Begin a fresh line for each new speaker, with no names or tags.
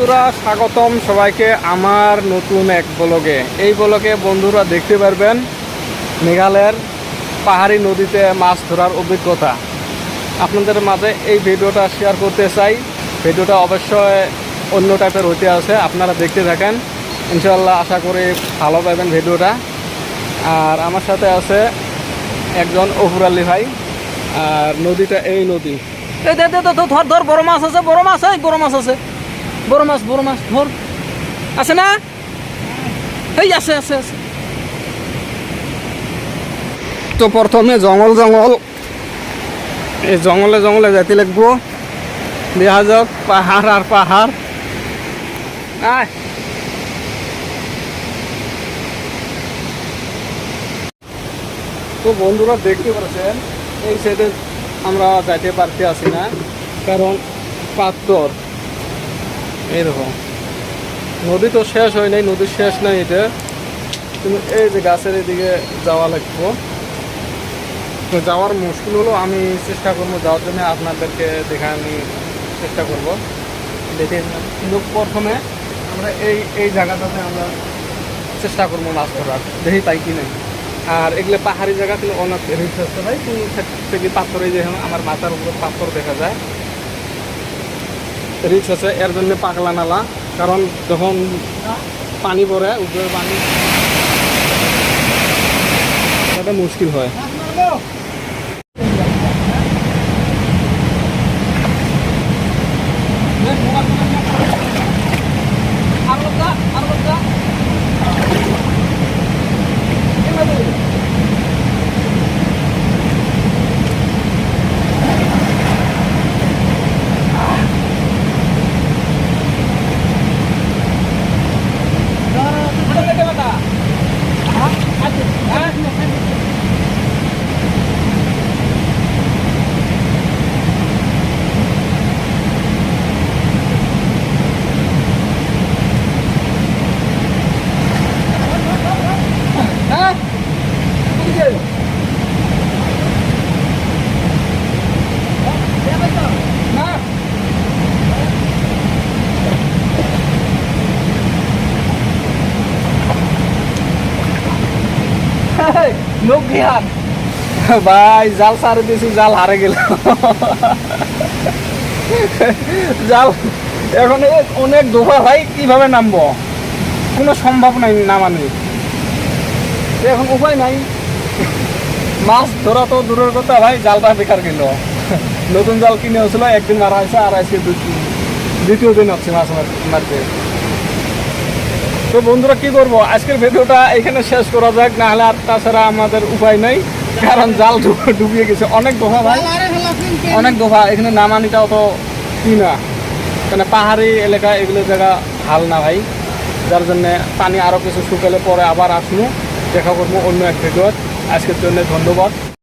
বন্ধুরা, স্বাগতম সবাইকে আমার নতুন এক ব্লগে। এই ব্লগে বন্ধুরা দেখতে পারবেন মেঘালয়ের পাহাড়ি নদীতে মাছ ধরার অভিজ্ঞতা। আপনাদের মাঝে এই ভিডিওটা শেয়ার করতে চাই। ভিডিওটা অবশ্যই অন্য টাইপের হইতে আছে, আপনারা দেখতে থাকেন, ইনশাআল্লাহ আশা করি ভালো পাবেন ভিডিওটা। আর আমার সাথে আছে একজন অফুর আলী ভাই। আর নদীটা এই নদী, এই দে ধর ধর, বড় মাছ আছে, বড় মাছ আছে, বড় মাছ আছে, বড় মাছ ধর, আছে না? এই আছে আছে আছে। তো প্রথমে জঙ্গল এই জঙ্গলে যেতে লাগবো। দেখা যাক পাহাড় আর পাহাড়। আয় তো বন্ধুরা দেখতে পাচ্ছেন এই সাইডে আমরা যাইতে পারতে আসি না, কারণ পাথর এইরকম। নদী তো শেষ হয় নাই, নদীর শেষ নাই এটা, কিন্তু এই যে গাছের এদিকে যাওয়া লাগবো। তো যাওয়ার মুশকিল হলো, আমি চেষ্টা করবো যাওয়ার জন্য, আপনাদেরকে দেখানোর চেষ্টা করব। দেখে কিন্তু প্রথমে আমরা এই জায়গাটাতে আমরা চেষ্টা করবো মাছ ধরার, দেখি পাই কি নাই। আর এগুলো পাহাড়ি জায়গা, কিন্তু অনেক রিস্ক আসতে ভাই, থেকে পাথরে যে আমার মাথার উপর পাথর দেখা যায়, রিস্ক আছে। এর জন্য পাগলা নালা, কারণ যখন পানি পড়ে উপরে পানি, এটা মুশকিল হয়। ভাই জাল সারে দিয়েছি, জাল হারে গেল। জাল এখন অনেক দোফা ভাই, কিভাবে নামবো? কোনো সম্ভব নাই নামানি, এখন উপায় নাই। মাছ ধরা তো দূরের কথা ভাই, জালটা বেকার গেল। নতুন জাল কিনে হচ্ছিল, একদিন মারা হয়েছে, আর আজকে দ্বিতীয় দিন হচ্ছে মাছ মারতে। তো বন্ধুরা কি করবো, আজকের ভিডিওটা এখানে শেষ করা যাক, না হলে আর তাছাড়া আমাদের উপায় নেই, কারণ জাল ডুবিয়ে গেছে। অনেক দফা ভাই, অনেক দফা। এখানে নামানিটাও তো কি না, মানে পাহাড়ি এলাকা, এগুলো জায়গা ভাল না ভাই, যার জন্যে পানি আরও কিছু শুকালে পরে আবার আসবো, দেখা করবো অন্য এক ভিডিও। আজকের জন্য ধন্যবাদ।